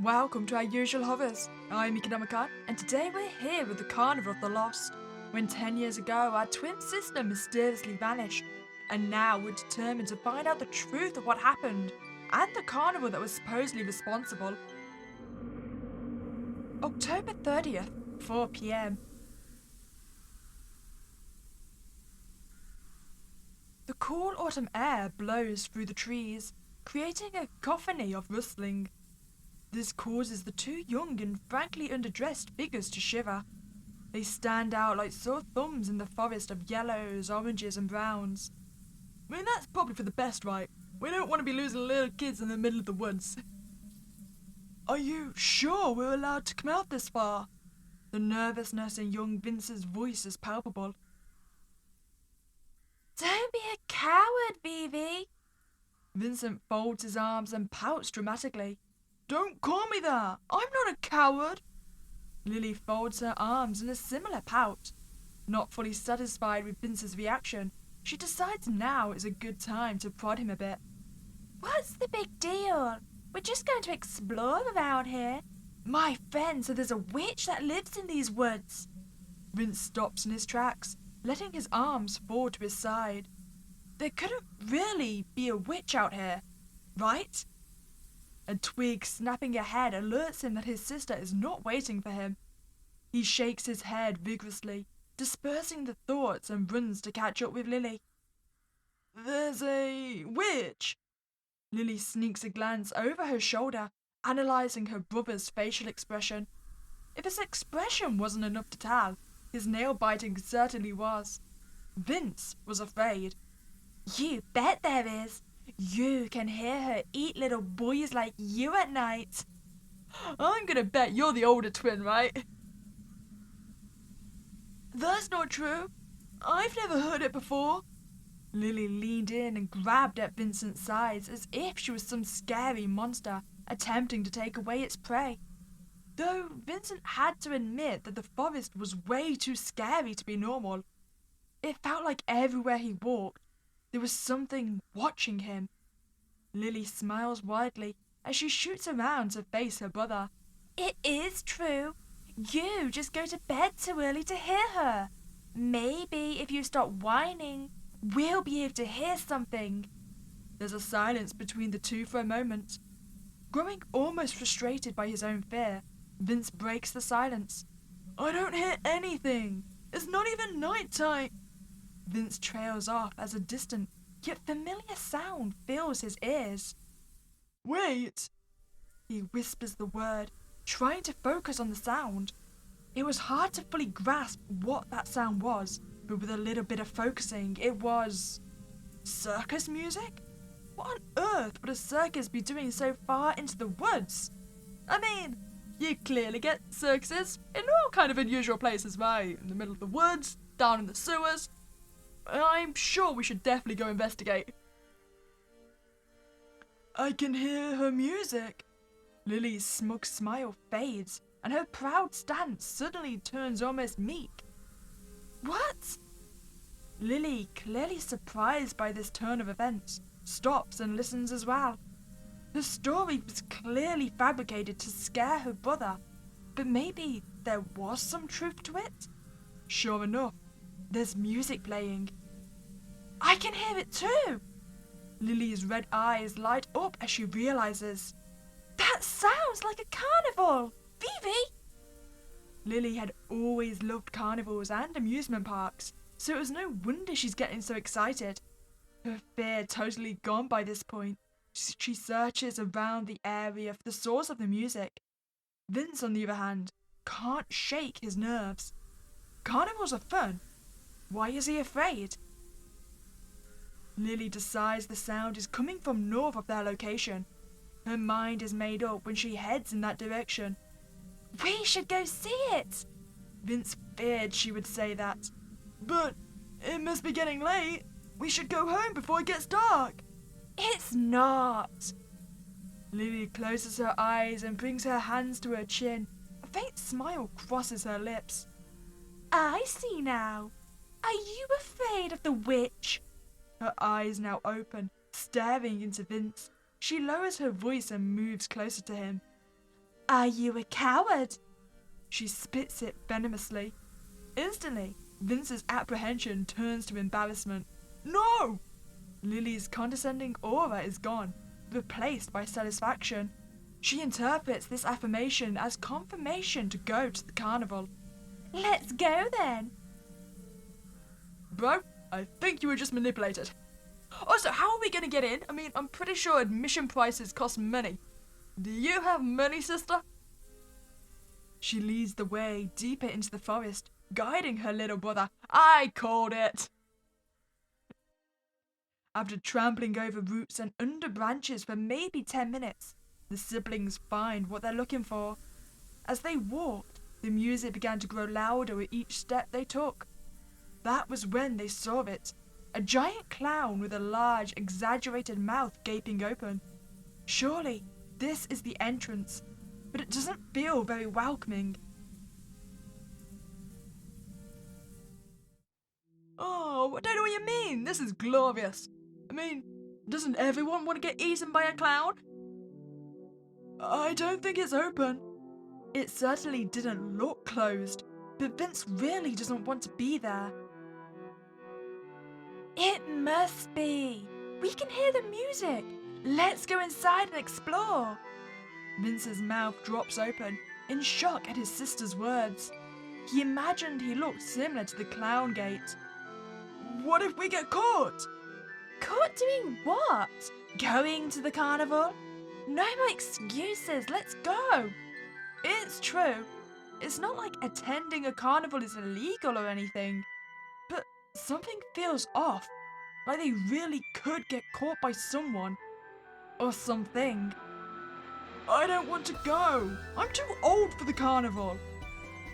Welcome to our usual hovers. I'm Meeka Nomicon, and today we're here with the Carnival of the Lost. When 10 years ago, our twin sister mysteriously vanished, and now we're determined to find out the truth of what happened, and the carnival that was supposedly responsible. October 30th, 4 p.m. The cool autumn air blows through the trees, creating a cacophony of rustling. This causes the two young and frankly underdressed figures to shiver. They stand out like sore thumbs in the forest of yellows, oranges, and browns. I mean, that's probably for the best, right? We don't want to be losing little kids in the middle of the woods. Are you sure we're allowed to come out this far? The nervousness in young Vince's voice is palpable. Don't be a coward, Vivi. Vincent folds his arms and pouts dramatically. Don't call me that! I'm not a coward! Lily folds her arms in a similar pout. Not fully satisfied with Vince's reaction, she decides now is a good time to prod him a bit. What's the big deal? We're just going to explore around here. My friend said there's a witch that lives in these woods. Vince stops in his tracks, letting his arms fall to his side. There couldn't really be a witch out here, right? A twig snapping ahead alerts him that his sister is not waiting for him. He shakes his head vigorously, dispersing the thoughts, and runs to catch up with Lily. There's a witch! Lily sneaks a glance over her shoulder, analysing her brother's facial expression. If his expression wasn't enough to tell, his nail-biting certainly was. Vince was afraid. You bet there is. You can hear her eat little boys like you at night. I'm gonna bet you're the older twin, right? That's not true. I've never heard it before. Lily leaned in and grabbed at Vincent's sides as if she was some scary monster attempting to take away its prey. Though Vincent had to admit that the forest was way too scary to be normal. It felt like everywhere he walked, there was something watching him. Lily smiles widely as she shoots around to face her brother. It is true. You just go to bed too early to hear her. Maybe if you stop whining, we'll be able to hear something. There's a silence between the two for a moment. Growing almost frustrated by his own fear, Vince breaks the silence. I don't hear anything. It's not even night time. Vince trails off as a distant yet familiar sound fills his ears. Wait! He whispers the word, trying to focus on the sound. It was hard to fully grasp what that sound was, but with a little bit of focusing, it was... circus music? What on earth would a circus be doing so far into the woods? I mean, you clearly get circuses in all kind of unusual places, right? In the middle of the woods, down in the sewers. I'm sure we should definitely go investigate. I can hear her music. Lily's smug smile fades, and her proud stance suddenly turns almost meek. What? Lily, clearly surprised by this turn of events, stops and listens as well. The story was clearly fabricated to scare her brother, but maybe there was some truth to it? Sure enough, there's music playing. I can hear it too! Lily's red eyes light up as she realizes. That sounds like a carnival! Vivi! Lily had always loved carnivals and amusement parks, so it was no wonder she's getting so excited. Her fear totally gone by this point, she searches around the area for the source of the music. Vince, on the other hand, can't shake his nerves. Carnivals are fun. Why is he afraid? Lily decides the sound is coming from north of their location. Her mind is made up when she heads in that direction. We should go see it! Vince feared she would say that. But it must be getting late. We should go home before it gets dark. It's not. Lily closes her eyes and brings her hands to her chin. A faint smile crosses her lips. I see now. Are you afraid of the witch? Her eyes now open, staring into Vince. She lowers her voice and moves closer to him. Are you a coward? She spits it venomously. Instantly, Vince's apprehension turns to embarrassment. No! Lily's condescending aura is gone, replaced by satisfaction. She interprets this affirmation as confirmation to go to the carnival. Let's go then. Bro, I think you were just manipulated. Also, how are we gonna get in? I mean, I'm pretty sure admission prices cost money. Do you have money, sister? She leads the way deeper into the forest, guiding her little brother. I called it! After trampling over roots and under branches for maybe 10 minutes, the siblings find what they're looking for. As they walked, the music began to grow louder with each step they took. That was when they saw it. A giant clown with a large, exaggerated mouth gaping open. Surely, this is the entrance, but it doesn't feel very welcoming. Oh, I don't know what you mean. This is glorious. I mean, doesn't everyone want to get eaten by a clown? I don't think it's open. It certainly didn't look closed, but Vince really doesn't want to be there. It must be. We can hear the music. Let's go inside and explore. Vince's mouth drops open, in shock at his sister's words. He imagined he looked similar to the clown gate. What if we get caught? Caught doing what? Going to the carnival? No more excuses, let's go. It's true. It's not like attending a carnival is illegal or anything. But something feels off. Like they really could get caught by someone. Or something. I don't want to go. I'm too old for the carnival.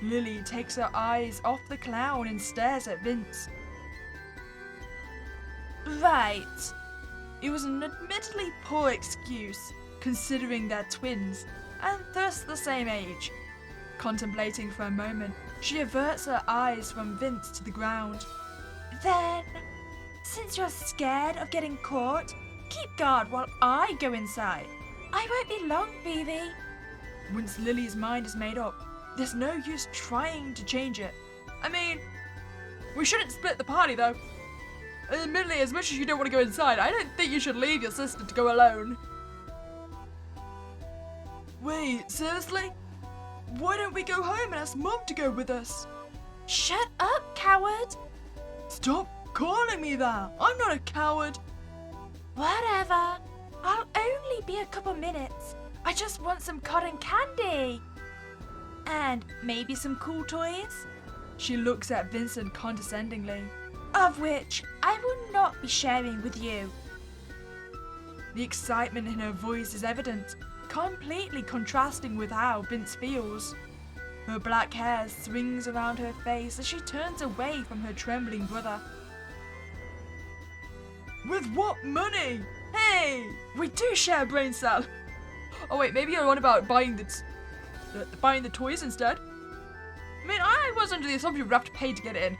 Lily takes her eyes off the clown and stares at Vince. Right. It was an admittedly poor excuse, considering they're twins, and thus the same age. Contemplating for a moment, she averts her eyes from Vince to the ground. Then, since you're scared of getting caught, keep guard while I go inside. I won't be long, Phoebe. Once Lily's mind is made up, there's no use trying to change it. I mean, we shouldn't split the party though. Admittedly, as much as you don't want to go inside, I don't think you should leave your sister to go alone. Wait, seriously? Why don't we go home and ask Mom to go with us? Shut up, coward! Stop calling me that! I'm not a coward! Whatever. I'll only be a couple minutes. I just want some cotton candy. And maybe some cool toys? She looks at Vincent condescendingly. Of which I will not be sharing with you. The excitement in her voice is evident, completely contrasting with how Vince feels. Her black hair swings around her face as she turns away from her trembling brother. With what money? Hey, we do share a brain cell. Oh wait, maybe you're on about buying the toys instead. I mean, I was under the assumption we'd have to pay to get in.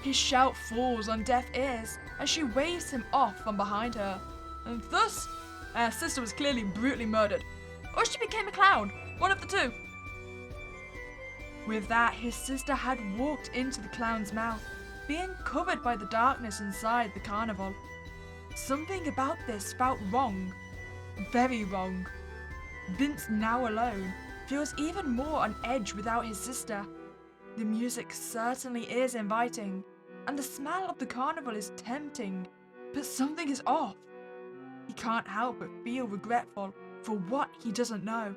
His shout falls on deaf ears as she waves him off from behind her, and thus, our sister was clearly brutally murdered. Or she became a clown, one of the two. With that, his sister had walked into the clown's mouth, being covered by the darkness inside the carnival. Something about this felt wrong. Very wrong. Vince, now alone, feels even more on edge without his sister. The music certainly is inviting, and the smell of the carnival is tempting, but something is off. He can't help but feel regretful for what he doesn't know.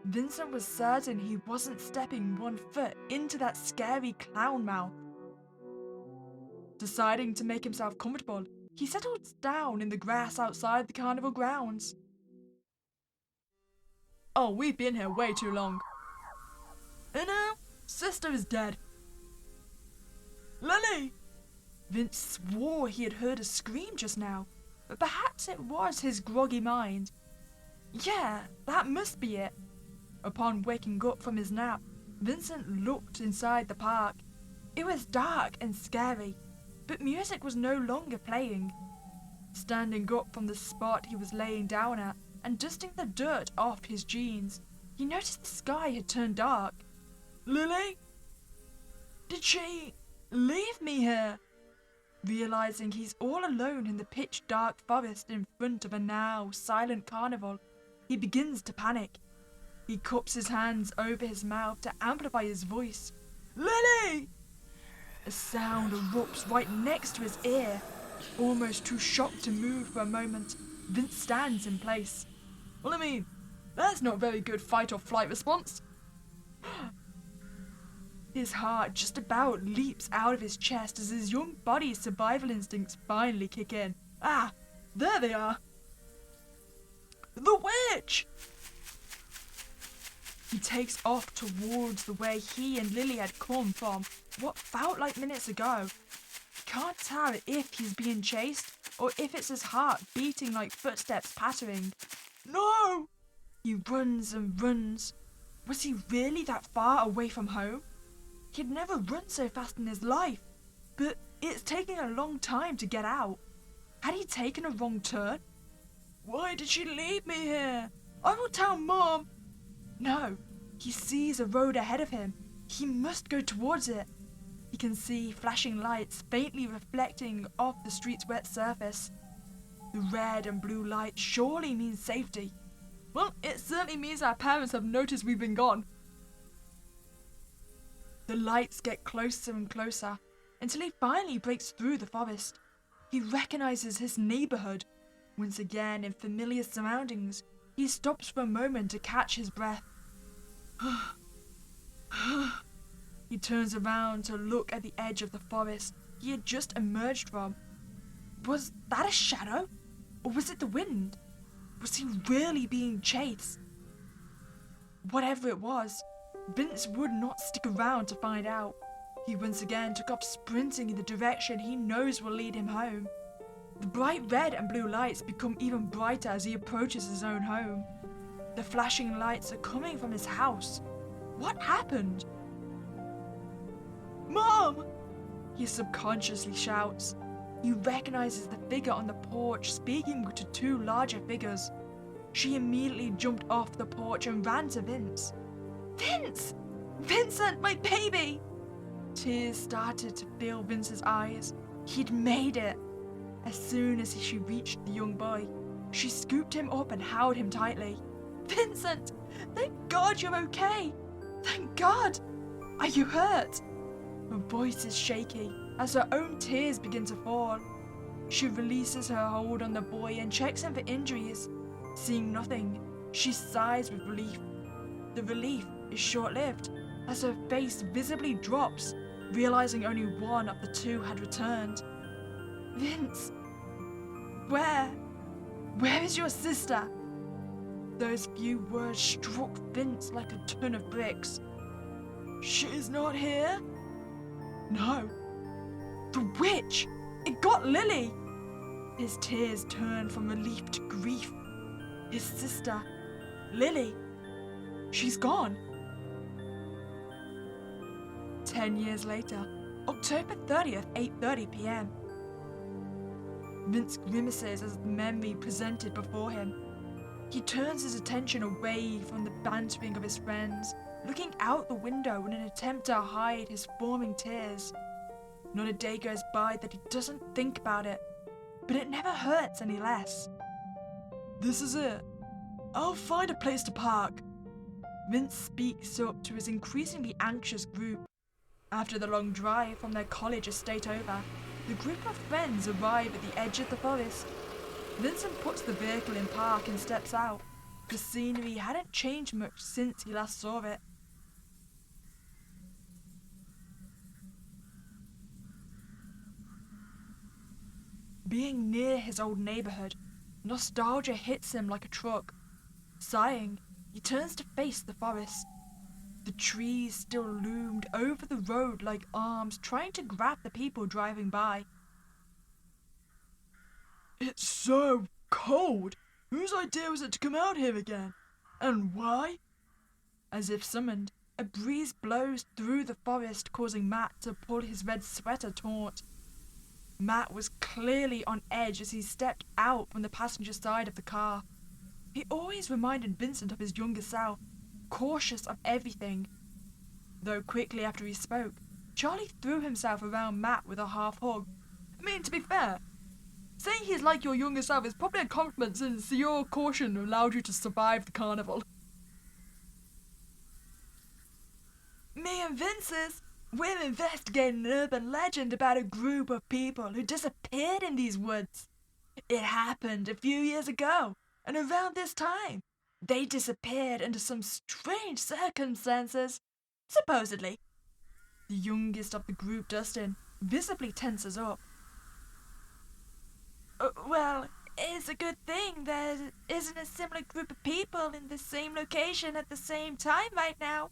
Vincent was certain he wasn't stepping one foot into that scary clown mouth. Deciding to make himself comfortable, he settles down in the grass outside the carnival grounds. Oh, we've been here way too long. And now, sister is dead. Lily! Vince swore he had heard a scream just now, but perhaps it was his groggy mind. Yeah, that must be it. Upon waking up from his nap, Vincent looked inside the park. It was dark and scary, but music was no longer playing. Standing up from the spot he was laying down at, and dusting the dirt off his jeans, he noticed the sky had turned dark. Lily? Did she leave me here? Realizing he's all alone in the pitch-dark forest in front of a now silent carnival, he begins to panic. He cups his hands over his mouth to amplify his voice. Lily! A sound erupts right next to his ear. Almost too shocked to move for a moment, Vince stands in place. Well, I mean, that's not a very good fight or flight response. His heart just about leaps out of his chest as his young body's survival instincts finally kick in. Ah, there they are. The witch! He takes off towards the way he and Lily had come from what felt like minutes ago. He can't tell if he's being chased or if it's his heart beating like footsteps pattering. No! He runs and runs. Was he really that far away from home? He'd never run so fast in his life, but it's taking a long time to get out. Had he taken a wrong turn? Why did she leave me here? I will tell Mom. No, he sees a road ahead of him. He must go towards it. He can see flashing lights faintly reflecting off the street's wet surface. The red and blue light surely means safety. Well, it certainly means our parents have noticed we've been gone. The lights get closer and closer until he finally breaks through the forest. He recognizes his neighborhood. Once again in familiar surroundings, he stops for a moment to catch his breath. He turns around to look at the edge of the forest he had just emerged from. Was that a shadow? Or was it the wind? Was he really being chased? Whatever it was, Vince would not stick around to find out. He once again took off sprinting in the direction he knows will lead him home. The bright red and blue lights become even brighter as he approaches his own home. The flashing lights are coming from his house. What happened? Mom! He subconsciously shouts. He recognizes the figure on the porch speaking to two larger figures. She immediately jumped off the porch and ran to Vince. Vince! Vincent, my baby! Tears started to fill Vince's eyes. He'd made it. As soon as she reached the young boy, she scooped him up and held him tightly. Vincent! Thank God you're okay! Thank God! Are you hurt? Her voice is shaky as her own tears begin to fall. She releases her hold on the boy and checks him for injuries. Seeing nothing, she sighs with relief. The relief is short-lived as her face visibly drops, realizing only one of the two had returned. Vince! Where is your sister? Those few words struck Vince like a ton of bricks. She's not here? No. The witch! It got Lily! His tears turned from relief to grief. His sister, Lily, she's gone. 10 years later, October 30th, 8:30 p.m. Vince grimaces as the memory presented before him. He turns his attention away from the bantering of his friends, looking out the window in an attempt to hide his forming tears. Not a day goes by that he doesn't think about it, but it never hurts any less. This is it. I'll find a place to park. Vince speaks up to his increasingly anxious group. After the long drive from their college estate over, the group of friends arrive at the edge of the forest. Vincent puts the vehicle in park and steps out. The scenery hadn't changed much since he last saw it. Being near his old neighborhood, nostalgia hits him like a truck. Sighing, he turns to face the forest. The trees still loomed over the road like arms trying to grab the people driving by. It's so cold! Whose idea was it to come out here again? And why? As if summoned, a breeze blows through the forest, causing Matt to pull his red sweater taut. Matt was clearly on edge as he stepped out from the passenger side of the car. He always reminded Vincent of his younger self, cautious of everything. Though quickly after he spoke, Charlie threw himself around Matt with a half hug. I mean, to be fair, saying he's like your younger self is probably a compliment since your caution allowed you to survive the carnival. Me and Vince's, we're investigating an urban legend about a group of people who disappeared in these woods. It happened a few years ago, and around this time, they disappeared under some strange circumstances, supposedly. The youngest of the group, Dustin, visibly tenses up. Well, it's a good thing there isn't a similar group of people in the same location at the same time right now.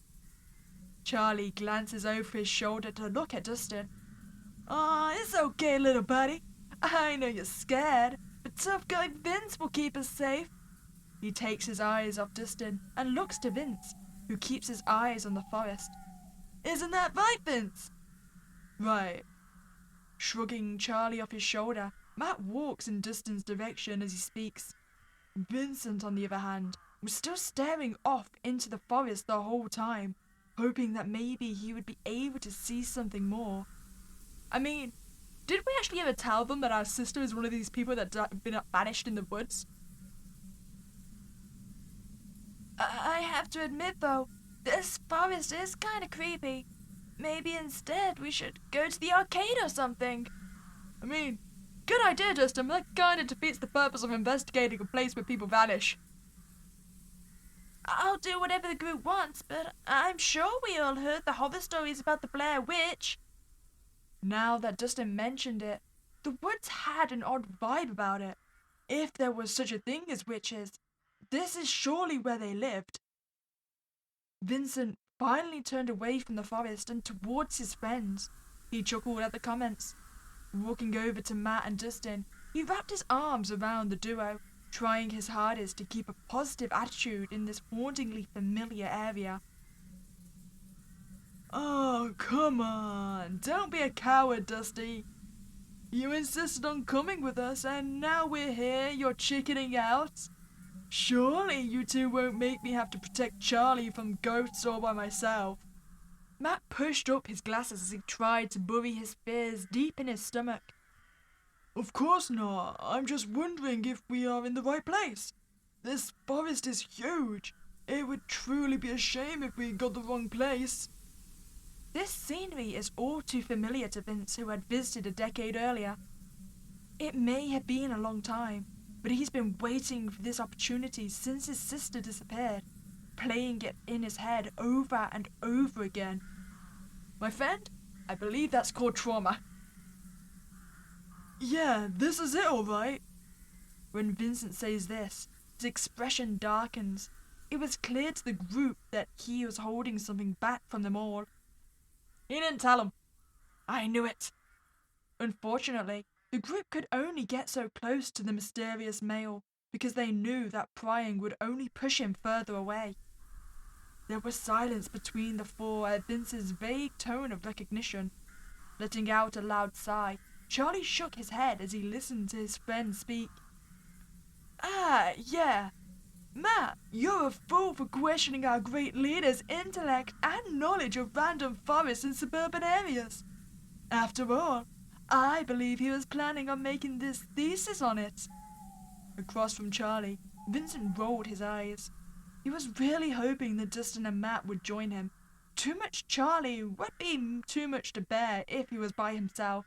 Charlie glances over his shoulder to look at Dustin. Aw, it's okay, little buddy. I know you're scared, but tough guy Vince will keep us safe. He takes his eyes off Dustin and looks to Vince, who keeps his eyes on the forest. Isn't that right, Vince? Right. Shrugging Charlie off his shoulder, Matt walks in Dustin's direction as he speaks. Vincent, on the other hand, was still staring off into the forest the whole time, hoping that maybe he would be able to see something more. I mean, did we actually ever tell them that our sister is one of these people that have been banished in the woods? I have to admit, though, this forest is kind of creepy. Maybe instead we should go to the arcade or something. I mean, good idea, Dustin, but that kind of defeats the purpose of investigating a place where people vanish. I'll do whatever the group wants, but I'm sure we all heard the horror stories about the Blair Witch. Now that Dustin mentioned it, the woods had an odd vibe about it. If there was such a thing as witches, this is surely where they lived. Vincent finally turned away from the forest and towards his friends. He chuckled at the comments. Walking over to Matt and Dustin, he wrapped his arms around the duo, trying his hardest to keep a positive attitude in this hauntingly familiar area. Oh, come on. Don't be a coward, Dusty. You insisted on coming with us, and now we're here, you're chickening out. Surely you two won't make me have to protect Charlie from ghosts all by myself. Matt pushed up his glasses as he tried to bury his fears deep in his stomach. Of course not. I'm just wondering if we are in the right place. This forest is huge. It would truly be a shame if we got the wrong place. This scenery is all too familiar to Vince, who had visited a decade earlier. It may have been a long time, but he's been waiting for this opportunity since his sister disappeared, playing it in his head over and over again. My friend, I believe that's called trauma. Yeah, this is it, alright. When Vincent says this, his expression darkens. It was clear to the group that he was holding something back from them all. He didn't tell him. I knew it. Unfortunately, the group could only get so close to the mysterious male because they knew that prying would only push him further away. There was silence between the four at Vince's vague tone of recognition. Letting out a loud sigh, Charlie shook his head as he listened to his friend speak. Ah, yeah. Matt, you're a fool for questioning our great leader's intellect and knowledge of random forests in suburban areas. After all, I believe he was planning on making this thesis on it. Across from Charlie, Vincent rolled his eyes. He was really hoping that Dustin and Matt would join him. Too much Charlie would be too much to bear if he was by himself.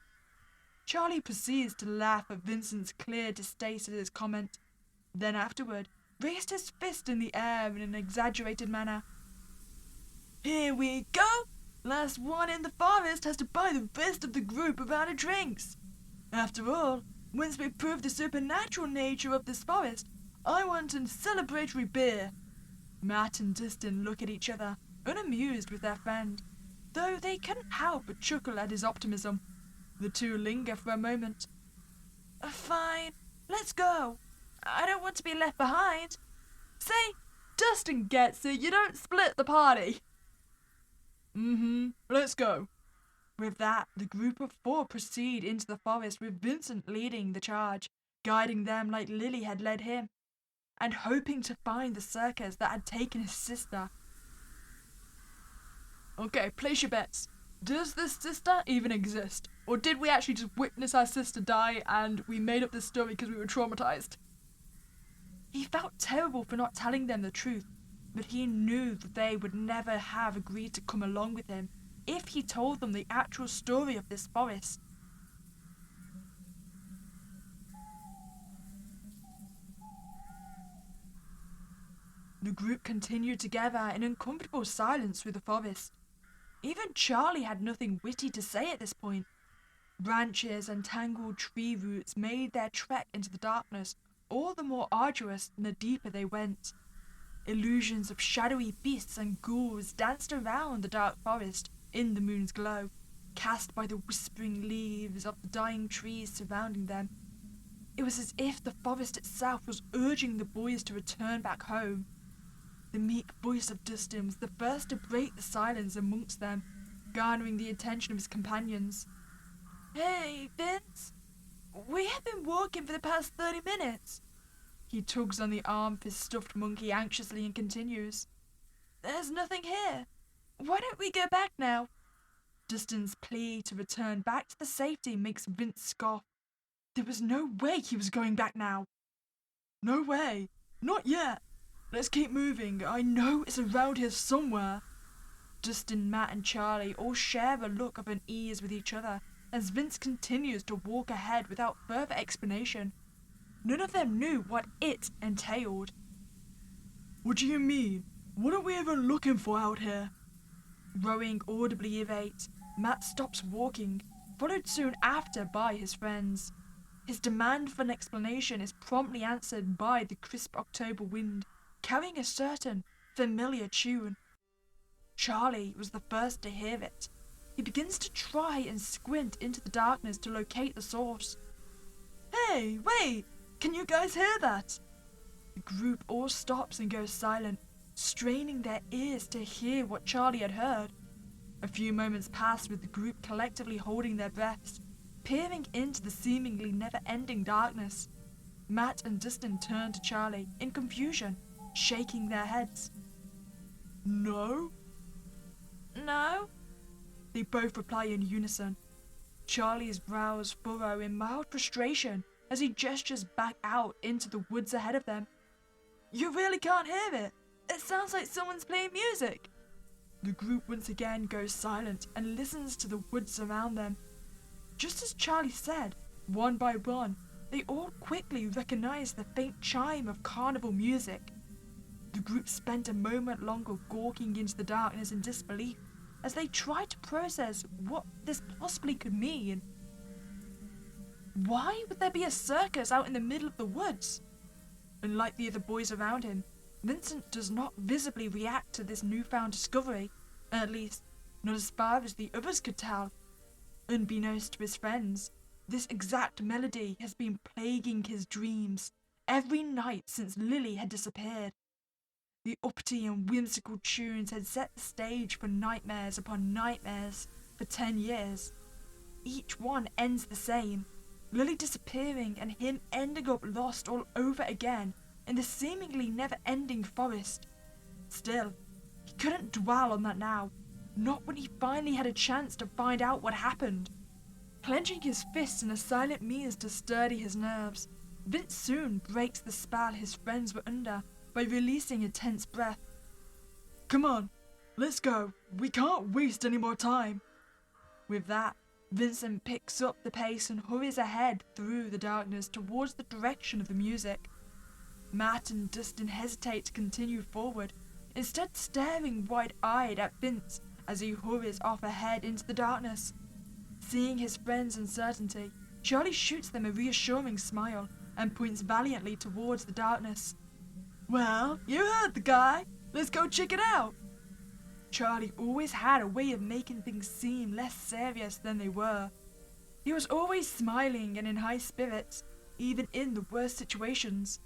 Charlie proceeds to laugh at Vincent's clear distaste at his comment. Then afterward, raised his fist in the air in an exaggerated manner. Here we go! Last one in the forest has to buy the rest of the group a round of drinks. After all, once we prove the supernatural nature of this forest, I want a celebratory beer. Matt and Dustin look at each other, unamused with their friend, though they couldn't help but chuckle at his optimism. The two linger for a moment. Fine, let's go. I don't want to be left behind. Say, Dustin gets it, you don't split the party. Let's go. With that, the group of four proceed into the forest with Vincent leading the charge, guiding them like Lily had led him. and hoping to find the circus that had taken his sister. Okay, place your bets. Does this sister even exist? Or did we actually just witness our sister die and we made up this story because we were traumatized? He felt terrible for not telling them the truth, but he knew that they would never have agreed to come along with him if he told them the actual story of this forest. The group continued together in uncomfortable silence through the forest. Even Charlie had nothing witty to say at this point. Branches and tangled tree roots made their trek into the darkness all the more arduous the deeper they went. Illusions of shadowy beasts and ghouls danced around the dark forest in the moon's glow, cast by the whispering leaves of the dying trees surrounding them. It was as if the forest itself was urging the boys to return back home. The meek voice of Dustin was the first to break the silence amongst them, garnering the attention of his companions. "Hey, Vince! We have been walking for the past 30 minutes. He tugs on the arm of his stuffed monkey anxiously and continues. "There's nothing here. Why don't we go back now?" Dustin's plea to return back to the safety makes Vince scoff. There was no way he was going back now. "No way. Not yet. Let's keep moving. I know it's around here somewhere." Dustin, Matt, and Charlie all share a look of unease with each other as Vince continues to walk ahead without further explanation. None of them knew what it entailed. "What do you mean? What are we even looking for out here?" Growing audibly irate, Matt stops walking, followed soon after by his friends. His demand for an explanation is promptly answered by the crisp October wind, carrying a certain familiar tune. Charlie was the first to hear it. He begins to try and squint into the darkness to locate the source. "Hey, wait! Can you guys hear that?" The group all stops and goes silent, straining their ears to hear what Charlie had heard. A few moments pass with the group collectively holding their breaths, peering into the seemingly never-ending darkness. Matt and Dustin turn to Charlie in confusion, shaking their heads. "No?" "No?" They both reply in unison. Charlie's brows furrow in mild frustration as he gestures back out into the woods ahead of them. "You really can't hear it? It sounds like someone's playing music." The group once again goes silent and listens to the woods around them. Just as Charlie said, one by one, they all quickly recognized the faint chime of carnival music. The group spent a moment longer gawking into the darkness in disbelief as they tried to process what this possibly could mean. Why would there be a circus out in the middle of the woods? Unlike the other boys around him, Vincent does not visibly react to this newfound discovery, at least not as far as the others could tell. Unbeknownst to his friends, this exact melody has been plaguing his dreams every night since Lily had disappeared. The uppity and whimsical tunes had set the stage for nightmares upon nightmares for 10 years. Each one ends the same, Lily disappearing and him ending up lost all over again in the seemingly never-ending forest. Still, he couldn't dwell on that now, not when he finally had a chance to find out what happened. Clenching his fists in a silent means to steady his nerves, Vince soon breaks the spell his friends were under by releasing a tense breath. "Come on, let's go. We can't waste any more time." With that, Vincent picks up the pace and hurries ahead through the darkness towards the direction of the music. Matt and Dustin hesitate to continue forward, instead staring wide-eyed at Vince as he hurries off ahead into the darkness. Seeing his friends' uncertainty, Charlie shoots them a reassuring smile and points valiantly towards the darkness. "Well, you heard the guy. Let's go check it out." Charlie always had a way of making things seem less serious than they were. He was always smiling and in high spirits, even in the worst situations.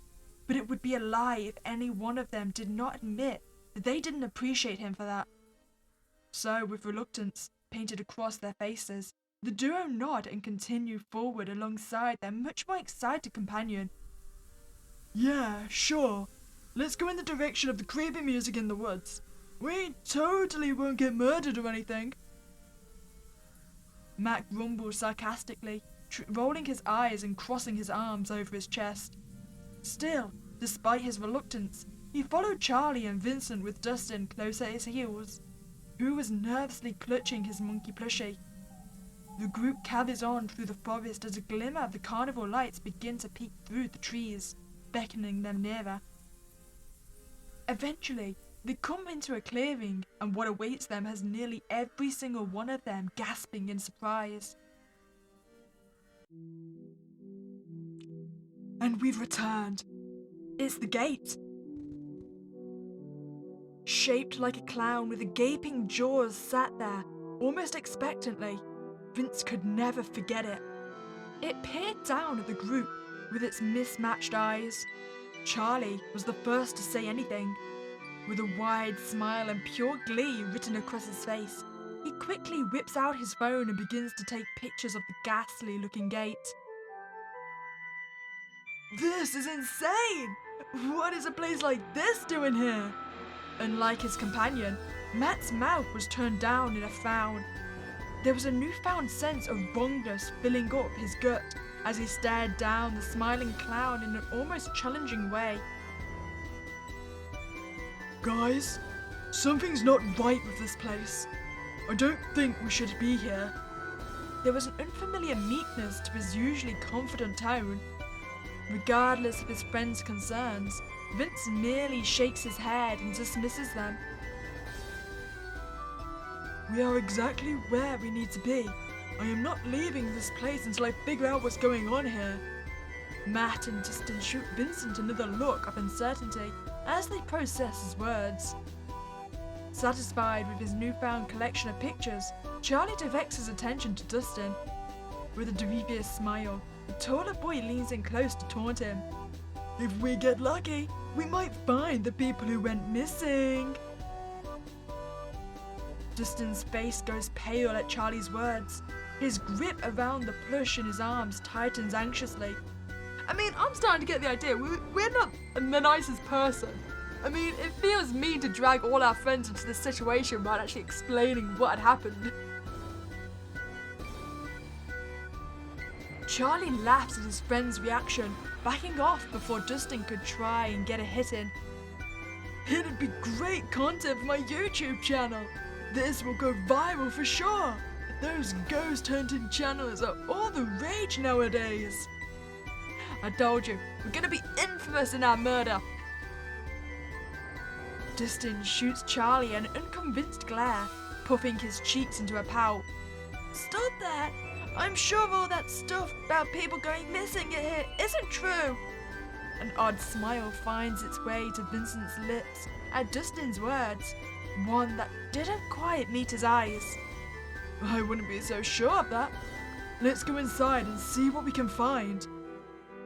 But it would be a lie if any one of them did not admit that they didn't appreciate him for that. So, with reluctance painted across their faces, the duo nod and continue forward alongside their much more excited companion. Yeah, sure. Let's go in the direction of the creepy music in the woods. We totally won't get murdered or anything. Mac grumbled sarcastically, rolling his eyes and crossing his arms over his chest. Still, despite his reluctance, he followed Charlie and Vincent with Dustin close at his heels, who was nervously clutching his monkey plushie. The group carries on through the forest as a glimmer of the carnival lights begin to peek through the trees, beckoning them nearer. Eventually, they come into a clearing, and what awaits them has nearly every single one of them gasping in surprise. And we've returned. It's the gate. Shaped like a clown with the gaping jaws sat there, almost expectantly. Vince could never forget it. It peered down at the group with its mismatched eyes. Charlie was the first to say anything. With a wide smile and pure glee written across his face, he quickly whips out his phone and begins to take pictures of the ghastly-looking gate. This is insane! What is a place like this doing here? Unlike his companion, Matt's mouth was turned down in a frown. There was a newfound sense of wrongness filling up his gut as he stared down the smiling clown in an almost challenging way. Guys, something's not right with this place. I don't think we should be here. There was an unfamiliar meekness to his usually confident tone. Regardless of his friend's concerns, Vince merely shakes his head and dismisses them. We are exactly where we need to be. I am not leaving this place until I figure out what's going on here. Matt and Dustin shoot Vincent another look of uncertainty as they process his words. Satisfied with his newfound collection of pictures, Charlie directs his attention to Dustin. With a dubious smile, the taller boy leans in close to taunt him. If we get lucky, we might find the people who went missing. Dustin's face goes pale at Charlie's words. His grip around the plush in his arms tightens anxiously. I mean, I'm starting to get the idea. We're not the nicest person. I mean, it feels mean to drag all our friends into this situation without actually explaining what had happened. Charlie laughs at his friend's reaction, backing off before Dustin could try and get a hit in. It'd be great content for my YouTube channel. This will go viral for sure. Those ghost hunting channels are all the rage nowadays. I told you, we're gonna be infamous in our murder. Dustin shoots Charlie an unconvinced glare, puffing his cheeks into a pout. Stop that! I'm sure all that stuff about people going missing here isn't true. An odd smile finds its way to Vincent's lips at Dustin's words, one that didn't quite meet his eyes. I wouldn't be so sure of that. Let's go inside and see what we can find.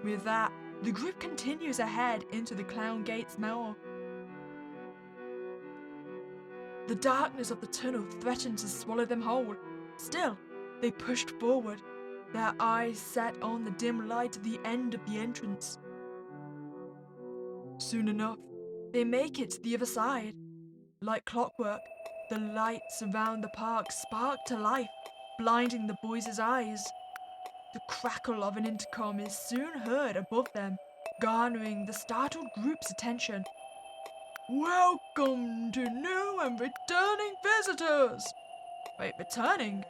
With that, the group continues ahead into the Clown Gate's mouth. The darkness of the tunnel threatened to swallow them whole. Still, they pushed forward, their eyes set on the dim light at the end of the entrance. Soon enough, they make it to the other side. Like clockwork, the lights around the park spark to life, blinding the boys' eyes. The crackle of an intercom is soon heard above them, garnering the startled group's attention. Welcome to new and returning visitors! Wait, returning?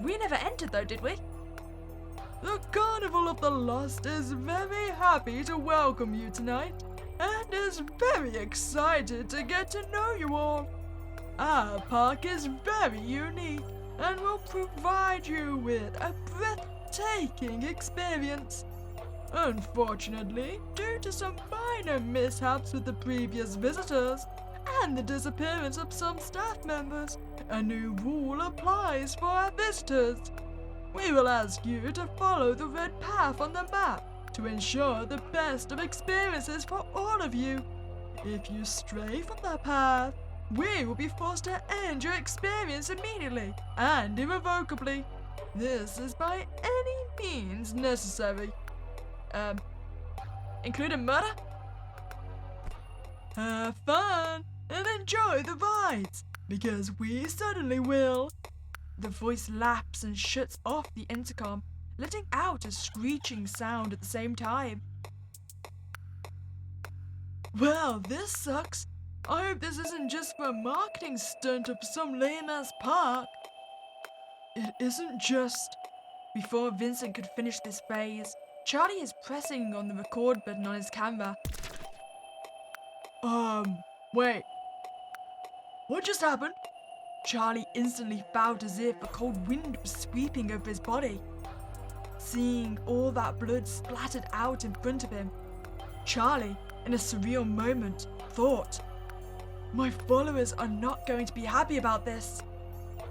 We never entered though, did we? The Carnival of the Lost is very happy to welcome you tonight, and is very excited to get to know you all. Our park is very unique, and will provide you with a breathtaking experience. Unfortunately, due to some minor mishaps with the previous visitors, and the disappearance of some staff members, a new rule applies for our visitors. We will ask you to follow the red path on the map to ensure the best of experiences for all of you. If you stray from the path, we will be forced to end your experience immediately and irrevocably. This is by any means necessary. including murder? Have fun and enjoy the rides, because we certainly will. The voice laps and shuts off the intercom, letting out a screeching sound at the same time. Well, this sucks. I hope this isn't just for a marketing stunt of some lame-ass park. It isn't just... Before Vincent could finish this phrase, Charlie is pressing on the record button on his camera. Wait. What just happened? Charlie instantly felt as if a cold wind was sweeping over his body. Seeing all that blood splattered out in front of him, Charlie, in a surreal moment, thought, "My followers are not going to be happy about this."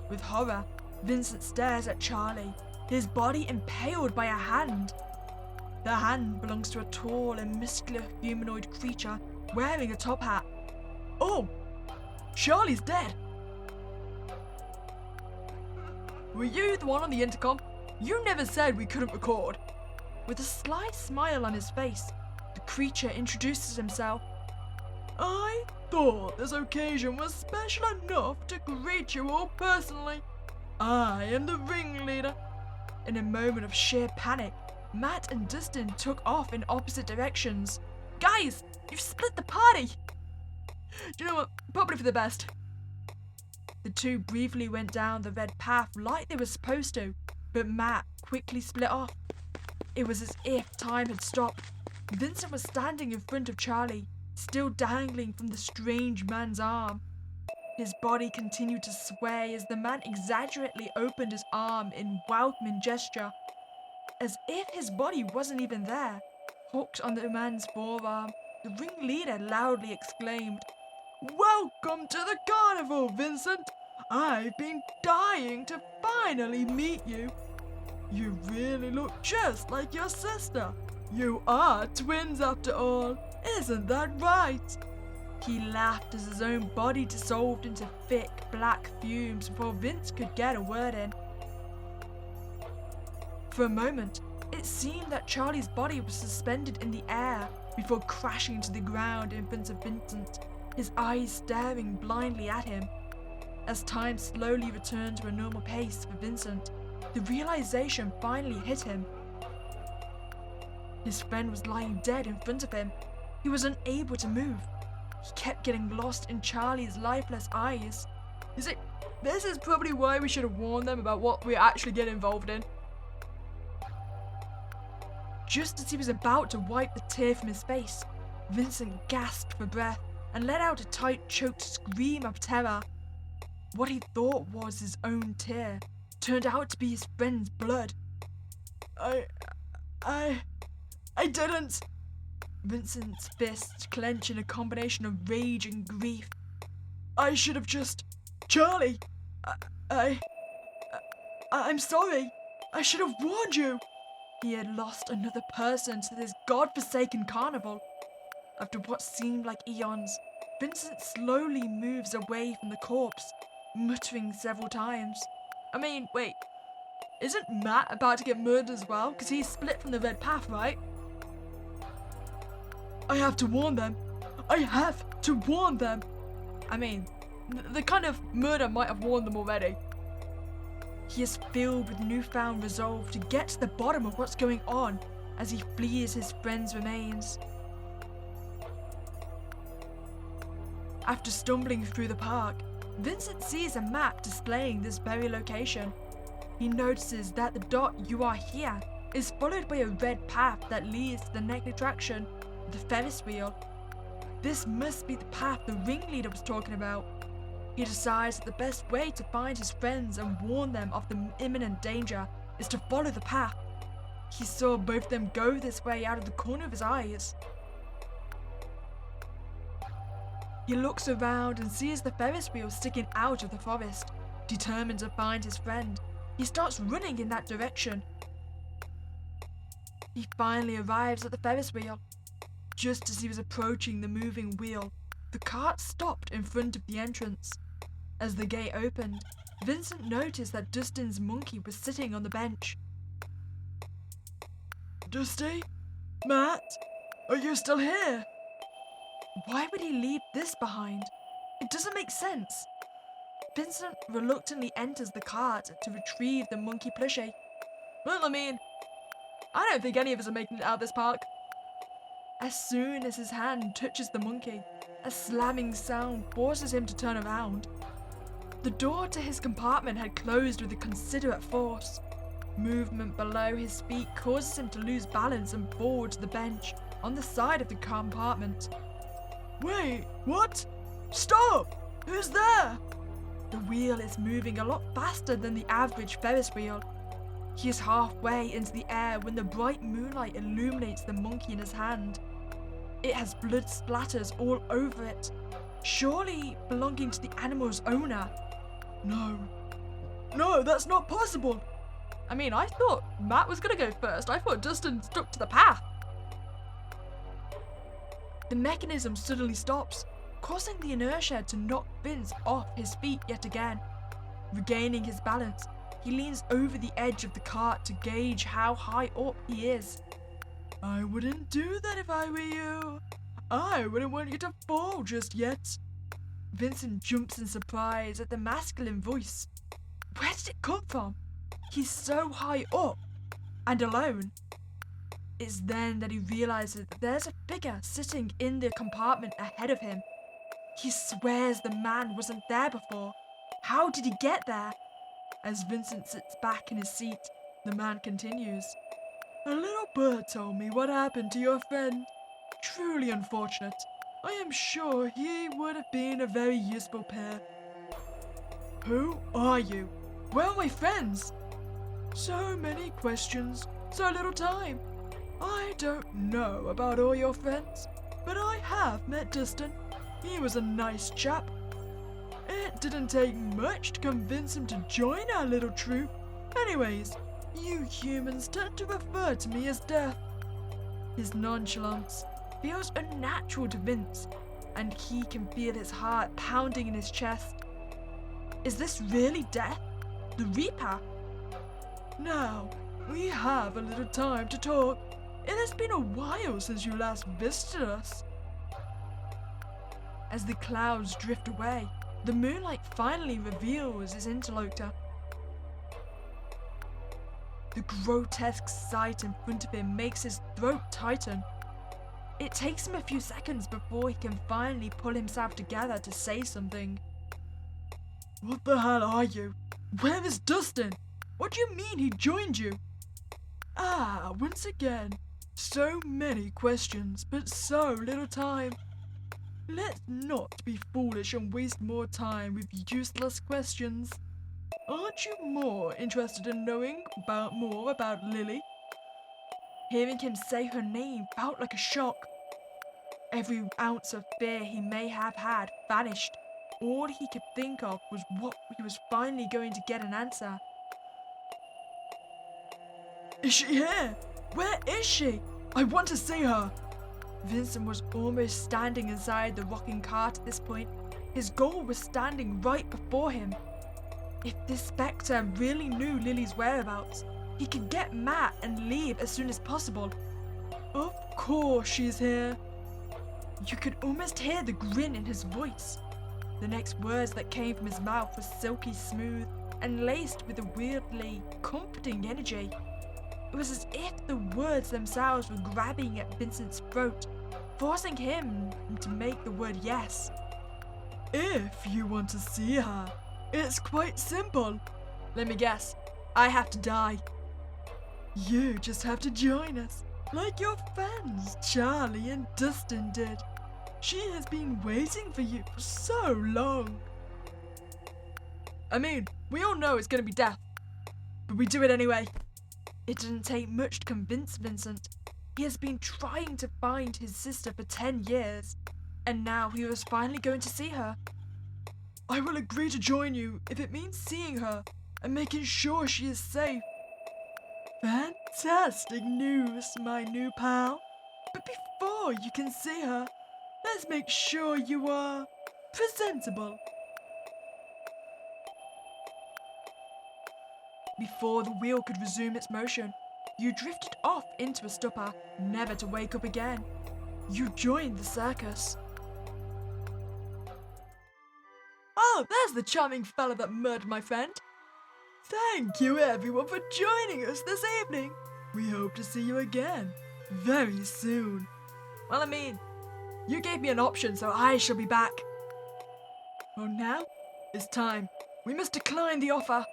With horror, Vincent stares at Charlie, his body impaled by a hand. The hand belongs to a tall and muscular humanoid creature wearing a top hat. Oh! Charlie's dead! Were you the one on the intercom? You never said we couldn't record. With a sly smile on his face, the creature introduces himself. I thought this occasion was special enough to greet you all personally. I am the ringleader. In a moment of sheer panic, Matt and Dustin took off in opposite directions. Guys, you've split the party! Do you know what? Probably for the best. The two briefly went down the red path like they were supposed to, but Matt quickly split off. It was as if time had stopped. Vincent was standing in front of Charlie, still dangling from the strange man's arm. His body continued to sway as the man exaggerately opened his arm in welcoming gesture, as if his body wasn't even there. Hooked on the man's forearm, the ringleader loudly exclaimed, "Welcome to the Carnival, Vincent! I've been dying to finally meet you. You really look just like your sister. You are twins after all, isn't that right?" He laughed as his own body dissolved into thick black fumes before Vince could get a word in. For a moment, it seemed that Charlie's body was suspended in the air before crashing to the ground in front of Vincent, his eyes staring blindly at him. As time slowly returned to a normal pace for Vincent, the realization finally hit him. His friend was lying dead in front of him. He was unable to move. He kept getting lost in Charlie's lifeless eyes. This is probably why we should have warned them about what we actually get involved in. Just as he was about to wipe the tear from his face, Vincent gasped for breath and let out a tight, choked scream of terror. What he thought was his own tear turned out to be his friend's blood. I didn't. Vincent's fists clench in a combination of rage and grief. I should have just... Charlie! I'm sorry. I should have warned you. He had lost another person to this godforsaken carnival. After what seemed like eons, Vincent slowly moves away from the corpse, muttering several times. I mean, wait, isn't Matt about to get murdered as well? Because he's split from the red path, right? I have to warn them. I have to warn them. I mean, the kind of murder might have warned them already. He is filled with newfound resolve to get to the bottom of what's going on as he flees his friend's remains. After stumbling through the park, Vincent sees a map displaying this very location. He notices that the dot "You are here" is followed by a red path that leads to the next attraction, the Ferris wheel. This must be the path the ringleader was talking about. He decides that the best way to find his friends and warn them of the imminent danger is to follow the path. He saw both of them go this way out of the corner of his eyes. He looks around and sees the Ferris wheel sticking out of the forest. Determined to find his friend, he starts running in that direction. He finally arrives at the Ferris wheel. Just as he was approaching the moving wheel, the cart stopped in front of the entrance. As the gate opened, Vincent noticed that Dustin's monkey was sitting on the bench. Dusty? Matt? Are you still here? Why would he leave this behind? It doesn't make sense. Vincent reluctantly enters the cart to retrieve the monkey plushie. Well, I don't think any of us are making it out of this park. As soon as his hand touches the monkey, a slamming sound forces him to turn around. The door to his compartment had closed with a considerate force. Movement below his feet causes him to lose balance and fall to the bench on the side of the compartment. Wait, what? Stop! Who's there? The wheel is moving a lot faster than the average Ferris wheel. He is halfway into the air when the bright moonlight illuminates the monkey in his hand. It has blood splatters all over it, surely belonging to the animal's owner. No, that's not possible. I thought Matt was gonna go first. I thought Dustin stuck to the path. The mechanism suddenly stops, causing the inertia to knock Vince off his feet yet again. Regaining his balance, he leans over the edge of the cart to gauge how high up he is. I wouldn't do that if I were you. I wouldn't want you to fall just yet. Vincent jumps in surprise at the masculine voice. Where did it come from? He's so high up and alone. It's then that he realizes that there's a figure sitting in the compartment ahead of him. He swears the man wasn't there before. How did he get there? As Vincent sits back in his seat, the man continues. A little bird told me what happened to your friend. Truly unfortunate. I am sure he would have been a very useful pair. Who are you? Where are my friends? So many questions, so little time. I don't know about all your friends, but I have met Dustin. He was a nice chap. It didn't take much to convince him to join our little troop. Anyways, you humans tend to refer to me as Death. His nonchalance feels unnatural to Vince, and he can feel his heart pounding in his chest. Is this really Death? The Reaper? Now, we have a little time to talk. It has been a while since you last visited us. As the clouds drift away, the moonlight finally reveals his interlocutor. The grotesque sight in front of him makes his throat tighten. It takes him a few seconds before he can finally pull himself together to say something. What the hell are you? Where is Dustin? What do you mean he joined you? Once again, so many questions, but so little time. Let's not be foolish and waste more time with useless questions. Aren't you more interested in knowing more about Lily? Hearing him say her name felt like a shock. Every ounce of fear he may have had vanished. All he could think of was what he was finally going to get an answer. Is she here? Where is she? I want to see her. Vincent was almost standing inside the rocking cart at this point. His goal was standing right before him. If this spectre really knew Lily's whereabouts, he could get Matt and leave as soon as possible. Of course she's here. You could almost hear the grin in his voice. The next words that came from his mouth were silky smooth and laced with a weirdly comforting energy. It was as if the words themselves were grabbing at Vincent's throat, forcing him to make the word yes. If you want to see her, it's quite simple. Let me guess, I have to die. You just have to join us, like your friends Charlie and Dustin did. She has been waiting for you for so long. We all know it's gonna be Death, but we do it anyway. It didn't take much to convince Vincent. He has been trying to find his sister for 10 years, and now he was finally going to see her. I will agree to join you if it means seeing her and making sure she is safe. Fantastic news, my new pal. But before you can see her, let's make sure you are presentable. Before the wheel could resume its motion, you drifted off into a stupor, never to wake up again. You joined the circus. Oh, there's the charming fella that murdered my friend. Thank you everyone for joining us this evening. We hope to see you again very soon. Well, I mean, you gave me an option, so I shall be back. Well, now it's time. We must decline the offer.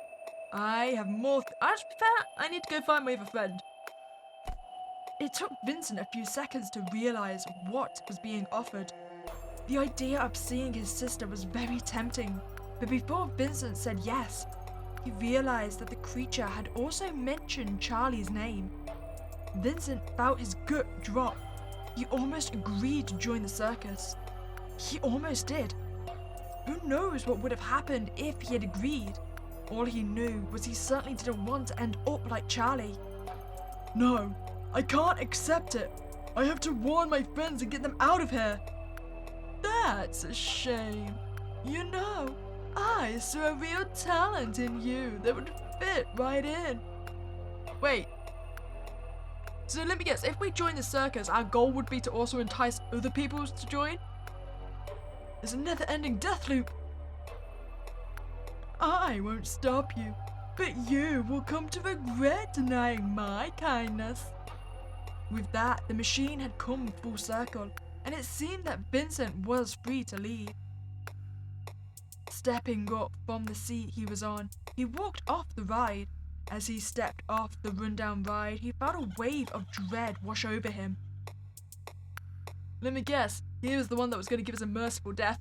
I have more. To be fair, I need to go find my other friend. It took Vincent a few seconds to realize what was being offered. The idea of seeing his sister was very tempting, but before Vincent said yes, he realized that the creature had also mentioned Charlie's name. Vincent felt his gut drop. He almost agreed to join the circus. He almost did. Who knows what would have happened if he had agreed? All he knew was he certainly didn't want to end up like Charlie. No, I can't accept it. I have to warn my friends and get them out of here. That's a shame. You know, I saw a real talent in you that would fit right in. Wait. So let me guess, if we join the circus, our goal would be to also entice other people to join? There's a never-ending death loop. I won't stop you, but you will come to regret denying my kindness. With that, the machine had come full circle, and it seemed that Vincent was free to leave. Stepping up from the seat he was on, he walked off the ride. As he stepped off the rundown ride, he felt a wave of dread wash over him. Let me guess, he was the one that was going to give us a merciful death.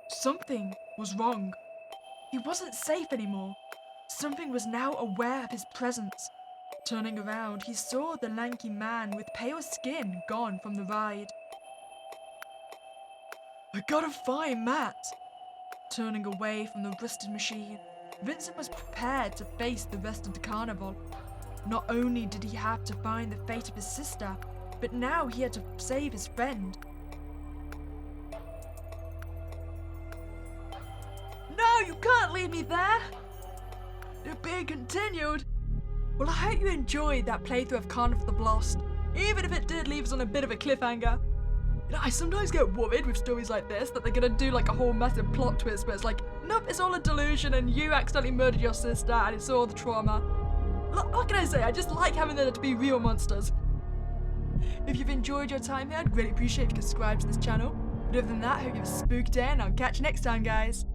Something was wrong. He wasn't safe anymore. Something was now aware of his presence. Turning around, he saw the lanky man with pale skin gone from the ride. I gotta find Matt. Turning away from the rusted machine, Vincent was prepared to face the rest of the carnival. Not only did he have to find the fate of his sister, but now he had to save his friend. No, you can't leave me there! To be continued. Well, I hope you enjoyed that playthrough of Carnival of the Lost, even if it did leave us on a bit of a cliffhanger. You know, I sometimes get worried with stories like this that they're gonna do like a whole massive plot twist where it's like, nope, it's all a delusion and you accidentally murdered your sister and it's all the trauma. What can I say? I just like having there to be real monsters. If you've enjoyed your time here, I'd really appreciate if you could subscribe to this channel. But other than that, I hope you have a spooky day and I'll catch you next time, guys.